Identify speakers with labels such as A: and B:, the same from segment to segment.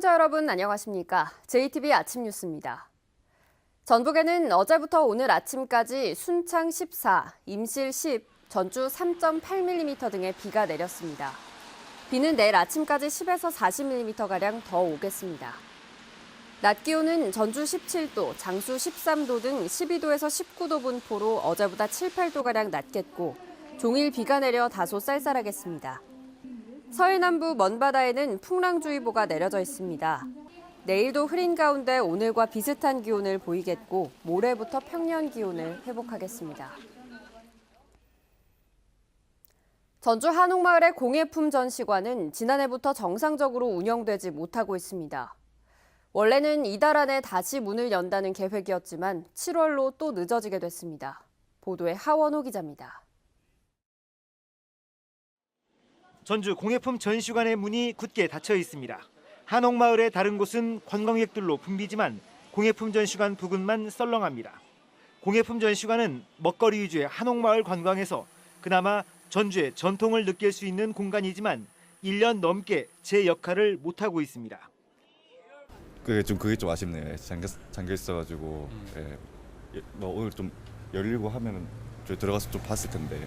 A: 시청자 여러분 안녕하십니까? JTB 아침 뉴스입니다. 전북에는 어제부터 오늘 아침까지 순창 14, 임실 10, 전주 3.8mm 등의 비가 내렸습니다. 비는 내일 아침까지 10에서 40mm가량 더 오겠습니다. 낮 기온은 전주 17도, 장수 13도 등 12도에서 19도 분포로 어제보다 7, 8도가량 낮겠고 종일 비가 내려 다소 쌀쌀하겠습니다. 서해 남부 먼바다에는 풍랑주의보가 내려져 있습니다. 내일도 흐린 가운데 오늘과 비슷한 기온을 보이겠고 모레부터 평년 기온을 회복하겠습니다. 전주 한옥마을의 공예품 전시관은 지난해부터 정상적으로 운영되지 못하고 있습니다. 원래는 이달 안에 다시 문을 연다는 계획이었지만 7월로 또 늦어지게 됐습니다. 보도에 하원호 기자입니다.
B: 전주 공예품 전시관의 문이 굳게 닫혀 있습니다. 한옥마을의 다른 곳은 관광객들로 붐비지만 공예품 전시관 부근만 썰렁합니다. 공예품 전시관은 먹거리 위주의 한옥마을 관광에서 그나마 전주의 전통을 느낄 수 있는 공간이지만 1년 넘게 제 역할을 못하고 있습니다.
C: 그게 좀 아쉽네요. 잠겨 있어가지고 뭐 오늘 좀 열리고 하면은 들어가서 좀 봤을 텐데.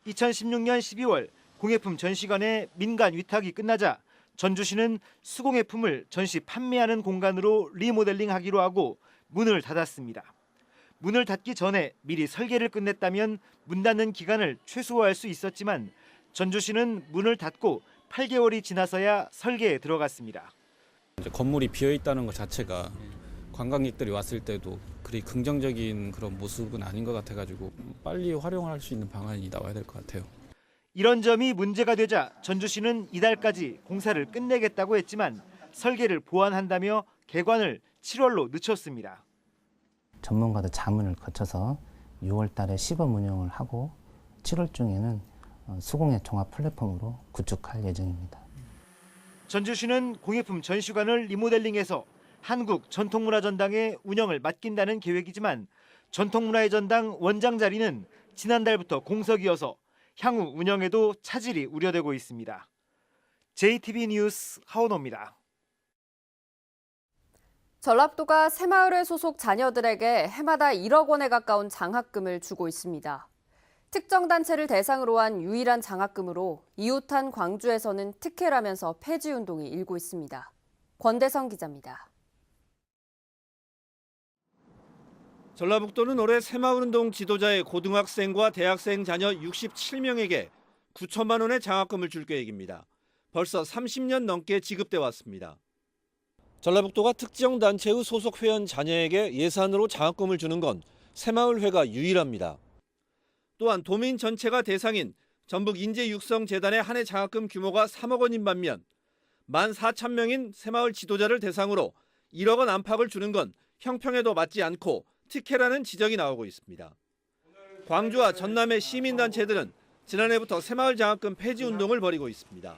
B: 2016년 12월 공예품 전시관의 민간 위탁이 끝나자 전주시는 수공예품을 전시 판매하는 공간으로 리모델링하기로 하고 문을 닫았습니다. 문을 닫기 전에 미리 설계를 끝냈다면 문 닫는 기간을 최소화할 수 있었지만 전주시는 문을 닫고 8개월이 지나서야 설계에 들어갔습니다.
D: 이제 건물이 비어 있다는 것 자체가 관광객들이 왔을 때도 그리 긍정적인 그런 모습은 아닌 것 같아가지고 빨리 활용할 수 있는 방안이 나와야 될 것 같아요.
B: 이런 점이 문제가 되자 전주시는 이달까지 공사를 끝내겠다고 했지만 설계를 보완한다며 개관을 7월로 늦췄습니다.
E: 전문가들 자문을 거쳐서 6월 달에 시범 운영을 하고 7월 중에는 수공예 종합 플랫폼으로 구축할 예정입니다.
B: 전주시는 공예품 전시관을 리모델링해서 한국 전통문화전당의 운영을 맡긴다는 계획이지만 전통문화의 전당 원장 자리는 지난달부터 공석이어서 향후 운영에도 차질이 우려되고 있습니다. JTB 뉴스 하원호입니다.
A: 전라북도가 새마을회 소속 자녀들에게 해마다 1억 원에 가까운 장학금을 주고 있습니다. 특정 단체를 대상으로 한 유일한 장학금으로 이웃한 광주에서는 특혜라면서 폐지 운동이 일고 있습니다. 권대성 기자입니다.
F: 전라북도는 올해 새마을운동 지도자의 고등학생과 대학생 자녀 67명에게 9천만 원의 장학금을 줄 계획입니다. 벌써 30년 넘게 지급돼 왔습니다. 전라북도가 특정 단체의 소속 회원 자녀에게 예산으로 장학금을 주는 건 새마을회가 유일합니다. 또한 도민 전체가 대상인 전북인재육성재단의 한 해 장학금 규모가 3억 원인 반면 14,000명인 새마을 지도자를 대상으로 1억 원 안팎을 주는 건 형평에도 맞지 않고 특혜라는 지적이 나오고 있습니다. 광주와 전남의 시민단체들은 지난해부터 새마을 장학금 폐지 운동을 벌이고 있습니다.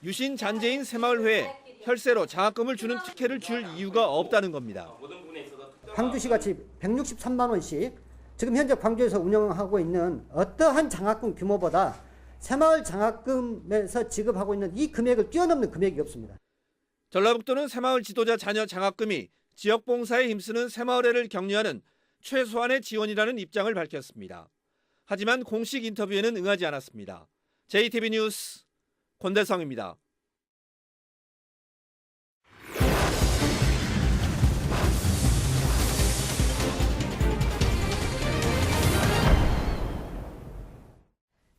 F: 유신 잔재인 새마을회에 혈세로 장학금을 주는 특혜를 줄 이유가 없다는 겁니다.
G: 광주시같이 163만 원씩 지금 현재 광주에서 운영하고 있는 어떠한 장학금 규모보다 새마을 장학금에서 지급하고 있는 이 금액을 뛰어넘는 금액이 없습니다.
F: 전라북도는 새마을 지도자 자녀 장학금이 지역봉사에 힘쓰는 새마을회를 격려하는 최소한의 지원이라는 입장을 밝혔습니다. 하지만 공식 인터뷰에는 응하지 않았습니다. JTB 뉴스 권대성입니다.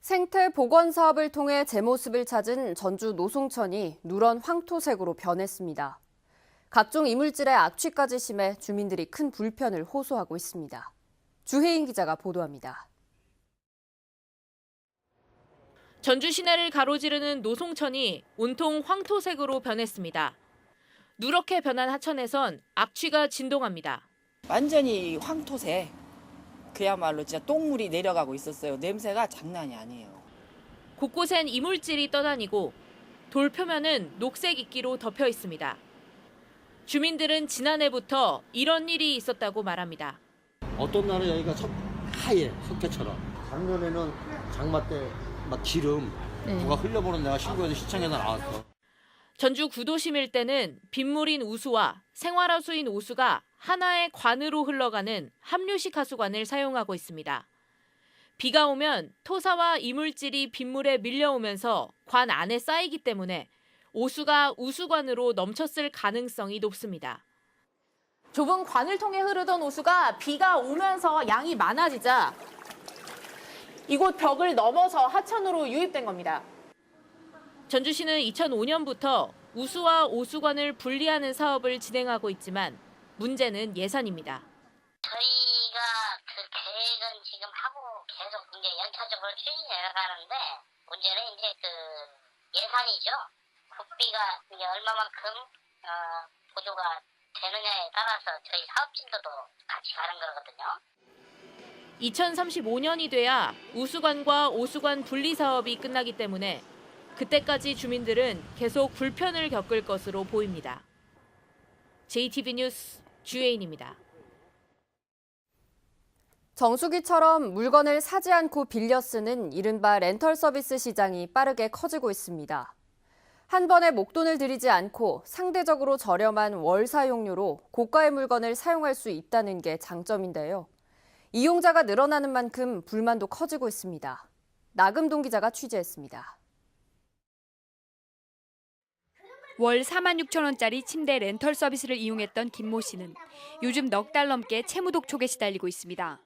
A: 생태 복원 사업을 통해 제 모습을 찾은 전주 노송천이 누런 황토색으로 변했습니다. 각종 이물질의 악취까지 심해 주민들이 큰 불편을 호소하고 있습니다. 주혜인 기자가 보도합니다.
H: 전주 시내를 가로지르는 노송천이 온통 황토색으로 변했습니다. 누렇게 변한 하천에선 악취가 진동합니다.
I: 완전히 황토색. 그야말로 진짜 똥물이 내려가고 있었어요. 냄새가 장난이 아니에요.
H: 곳곳엔 이물질이 떠다니고 돌 표면은 녹색 이끼로 덮여 있습니다. 주민들은 지난해부터 이런 일이 있었다고 말합니다.
J: 어떤 날은 여기가 하얘, 석회처럼. 작년에는 장마 때 막 기름 누가 흘려보는 내가 신고해서 시청에서 나왔어.
H: 전주 구도심 일대는 빗물인 우수와 생활하수인 오수가 하나의 관으로 흘러가는 함류식 하수관을 사용하고 있습니다. 비가 오면 토사와 이물질이 빗물에 밀려오면서 관 안에 쌓이기 때문에 오수가 우수관으로 넘쳤을 가능성이 높습니다. 좁은 관을 통해 흐르던 오수가 비가 오면서 양이 많아지자 이곳 벽을 넘어서 하천으로 유입된 겁니다. 전주시는 2005년부터 우수와 오수관을 분리하는 사업을 진행하고 있지만 문제는 예산입니다.
K: 저희가 그 계획은 지금 하고 계속 이제 연차적으로 추진해 나가는데 문제는 이제 그 예산이죠. 국비가 이제 얼마만큼 보조가 되느냐에 따라서 저희 사업 진도도 같이 가는 거거든요.
H: 2035년이 돼야 우수관과 오수관 분리 사업이 끝나기 때문에 그때까지 주민들은 계속 불편을 겪을 것으로 보입니다. JTB 뉴스 주혜인입니다.
A: 정수기처럼 물건을 사지 않고 빌려 쓰는 이른바 렌털 서비스 시장이 빠르게 커지고 있습니다. 한 번에 목돈을 들이지 않고 상대적으로 저렴한 월 사용료로 고가의 물건을 사용할 수 있다는 게 장점인데요. 이용자가 늘어나는 만큼 불만도 커지고 있습니다. 나금동 기자가 취재했습니다.
L: 월 46,000원짜리 침대 렌털 서비스를 이용했던 김모 씨는 요즘 넉 달 넘게 채무 독촉에 시달리고 있습니다.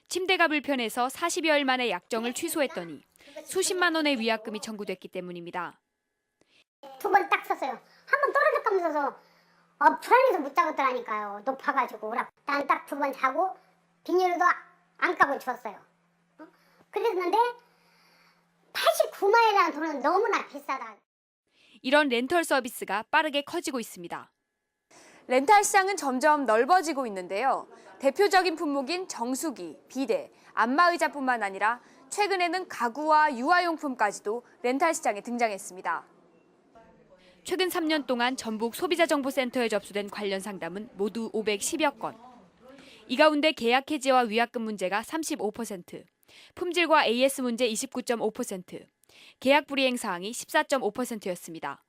L: 침대가 불편해서 40여일 만에 약정을 취소했더니 수십만 원의 위약금이 청구됐기 때문입니다.
K: 2번 딱 썼어요. 한 번 떨어질까 하면서 불안해서 못 자겠더라니까요. 높아가지고. 난 딱 2번 자고 비닐도 안 까고 줬어요. 그랬는데 89만 원이라는 돈은 너무나 비싸다.
L: 이런 렌털 서비스가 빠르게 커지고 있습니다.
M: 렌탈 시장은 점점 넓어지고 있는데요. 대표적인 품목인 정수기, 비데, 안마의자뿐만 아니라 최근에는 가구와 유아용품까지도 렌탈 시장에 등장했습니다.
L: 최근 3년 동안 전북 소비자정보센터에 접수된 관련 상담은 모두 510여 건. 이 가운데 계약 해지와 위약금 문제가 35%, 품질과 AS 문제 29.5%, 계약 불이행 사항이 14.5%였습니다.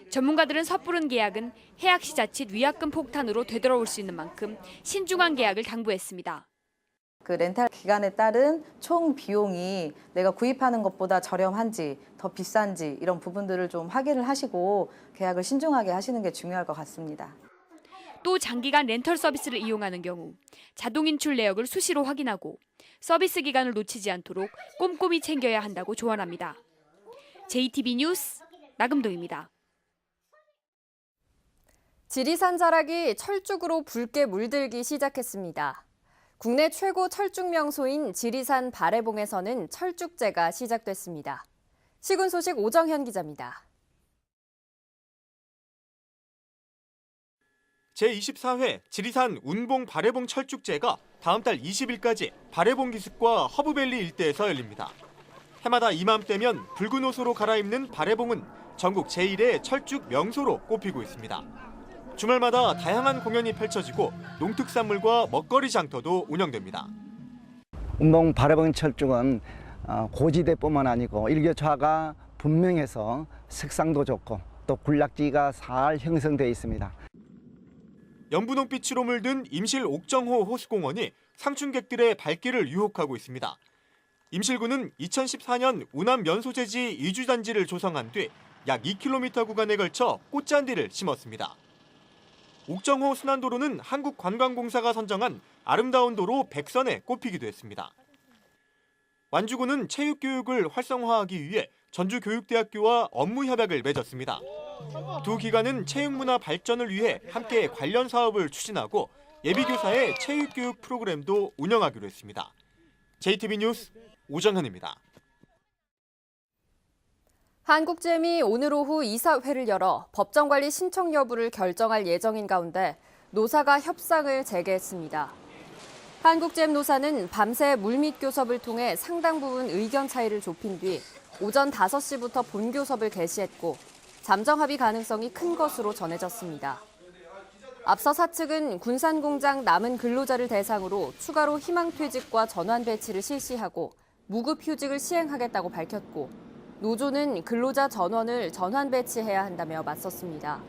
L: 전문가들은 섣부른 계약은 해약시 자칫 위약금 폭탄으로 되돌아올 수 있는 만큼 신중한 계약을 당부했습니다.
N: 그 렌탈 기간에 따른 총 비용이 내가 구입하는 것보다 저렴한지 더 비싼지 이런 부분들을 좀 확인을 하시고 계약을 신중하게 하시는 게 중요할 것 같습니다.
L: 또 장기간 렌털 서비스를 이용하는 경우 자동 인출 내역을 수시로 확인하고 서비스 기간을 놓치지 않도록 꼼꼼히 챙겨야 한다고 조언합니다. JTB 뉴스 나금동입니다.
A: 지리산 자락이 철쭉으로 붉게 물들기 시작했습니다. 국내 최고 철쭉 명소인 지리산 바래봉에서는 철쭉제가 시작됐습니다. 시군 소식 오정현 기자입니다.
O: 제24회 지리산 운봉 바래봉 철쭉제가 다음 달 20일까지 바래봉 기슭과 허브밸리 일대에서 열립니다. 해마다 이맘때면 붉은 옷으로 갈아입는 바래봉은 전국 제1의 철쭉 명소로 꼽히고 있습니다. 주말마다 다양한 공연이 펼쳐지고 농특산물과 먹거리 장터도 운영됩니다.
P: 운봉 바래봉 철쭉은 고지대뿐만 아니고 일교차가 분명해서 색상도 좋고 또 군락지가 잘 형성되어 있습니다.
O: 연분홍빛으로 물든 임실 옥정호 호수공원이 상춘객들의 발길을 유혹하고 있습니다. 임실군은 2014년 우남 면소재지 이주단지를 조성한 뒤 약 2km 구간에 걸쳐 꽃잔디를 심었습니다. 옥정호 순환도로는 한국관광공사가 선정한 아름다운 도로 100선에 꼽히기도 했습니다. 완주군은 체육교육을 활성화하기 위해 전주교육대학교와 업무협약을 맺었습니다. 두 기관은 체육문화 발전을 위해 함께 관련 사업을 추진하고 예비교사의 체육교육 프로그램도 운영하기로 했습니다. JTB 뉴스 오정현입니다.
A: 한국잼이 오늘 오후 이사회를 열어 법정관리 신청 여부를 결정할 예정인 가운데 노사가 협상을 재개했습니다. 한국잼 노사는 밤새 물밑 교섭을 통해 상당 부분 의견 차이를 좁힌 뒤 오전 5시부터 본교섭을 개시했고 잠정 합의 가능성이 큰 것으로 전해졌습니다. 앞서 사측은 군산공장 남은 근로자를 대상으로 추가로 희망퇴직과 전환 배치를 실시하고 무급휴직을 시행하겠다고 밝혔고 노조는 근로자 전원을 전환 배치해야 한다며 맞섰습니다.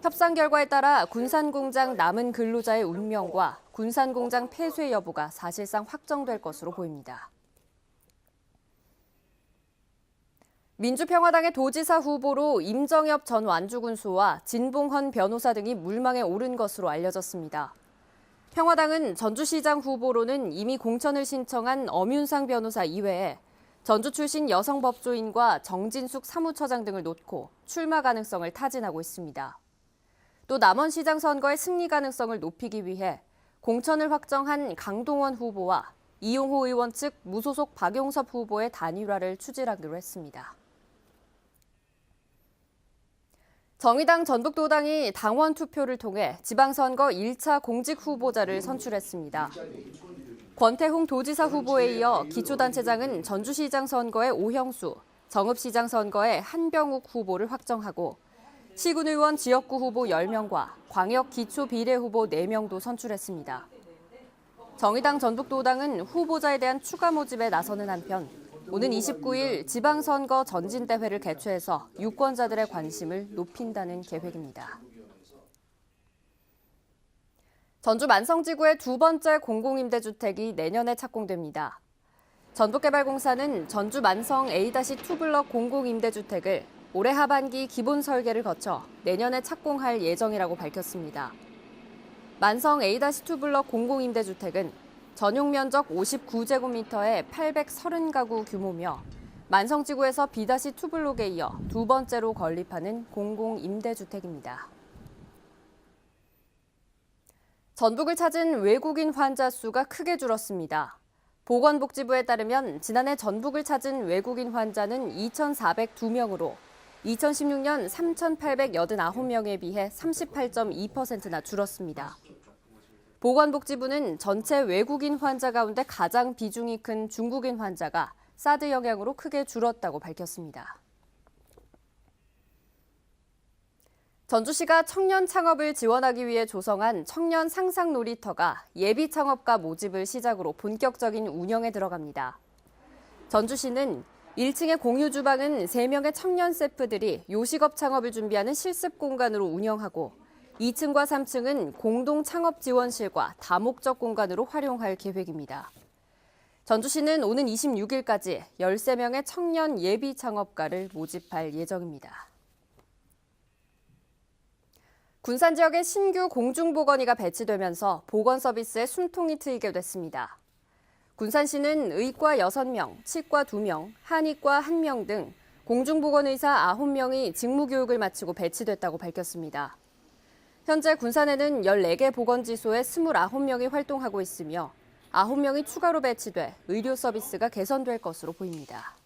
A: 협상 결과에 따라 군산공장 남은 근로자의 운명과 군산공장 폐쇄 여부가 사실상 확정될 것으로 보입니다. 민주평화당의 도지사 후보로 임정엽 전 완주군수와 진봉헌 변호사 등이 물망에 오른 것으로 알려졌습니다. 평화당은 전주시장 후보로는 이미 공천을 신청한 엄윤상 변호사 이외에 전주 출신 여성 법조인과 정진숙 사무처장 등을 놓고 출마 가능성을 타진하고 있습니다. 또 남원시장 선거의 승리 가능성을 높이기 위해 공천을 확정한 강동원 후보와 이용호 의원 측 무소속 박용섭 후보의 단일화를 추진하기로 했습니다. 정의당 전북도당이 당원 투표를 통해 지방선거 1차 공직 후보자를 선출했습니다. 권태홍 도지사 후보에 이어 기초단체장은 전주시장 선거의 오형수, 정읍시장 선거의 한병욱 후보를 확정하고 시군의원 지역구 후보 10명과 광역 기초 비례 후보 4명도 선출했습니다. 정의당 전북도당은 후보자에 대한 추가 모집에 나서는 한편 오는 29일 지방선거 전진대회를 개최해서 유권자들의 관심을 높인다는 계획입니다. 전주 만성지구의 두 번째 공공임대주택이 내년에 착공됩니다. 전북개발공사는 전주 만성 A-2 블럭 공공임대주택을 올해 하반기 기본 설계를 거쳐 내년에 착공할 예정이라고 밝혔습니다. 만성 A-2 블럭 공공임대주택은 전용 면적 59제곱미터의 830가구 규모며 만성지구에서 B-2 블록에 이어 두 번째로 건립하는 공공임대주택입니다. 전북을 찾은 외국인 환자 수가 크게 줄었습니다. 보건복지부에 따르면 지난해 전북을 찾은 외국인 환자는 2,402명으로 2016년 3,889명에 비해 38.2%나 줄었습니다. 보건복지부는 전체 외국인 환자 가운데 가장 비중이 큰 중국인 환자가 사드 영향으로 크게 줄었다고 밝혔습니다. 전주시가 청년 창업을 지원하기 위해 조성한 청년 상상 놀이터가 예비 창업가 모집을 시작으로 본격적인 운영에 들어갑니다. 전주시는 1층의 공유 주방은 3명의 청년 셰프들이 요식업 창업을 준비하는 실습 공간으로 운영하고 2층과 3층은 공동 창업 지원실과 다목적 공간으로 활용할 계획입니다. 전주시는 오는 26일까지 13명의 청년 예비 창업가를 모집할 예정입니다. 군산 지역에 신규 공중보건의가 배치되면서 보건 서비스에 숨통이 트이게 됐습니다. 군산시는 의과 6명, 치과 2명, 한의과 1명 등 공중보건의사 9명이 직무교육을 마치고 배치됐다고 밝혔습니다. 현재 군산에는 14개 보건지소에 29명이 활동하고 있으며 9명이 추가로 배치돼 의료 서비스가 개선될 것으로 보입니다.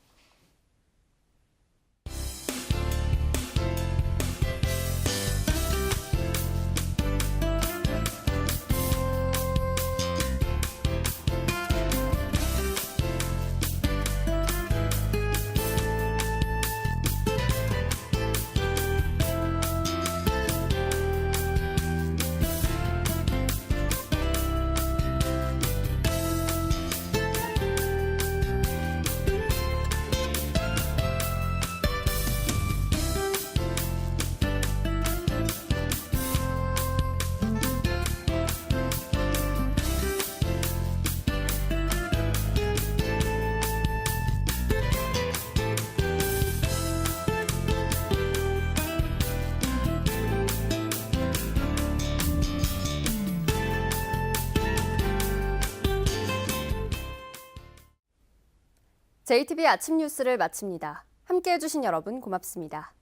A: JTB 아침 뉴스를 마칩니다. 함께해 주신 여러분 고맙습니다.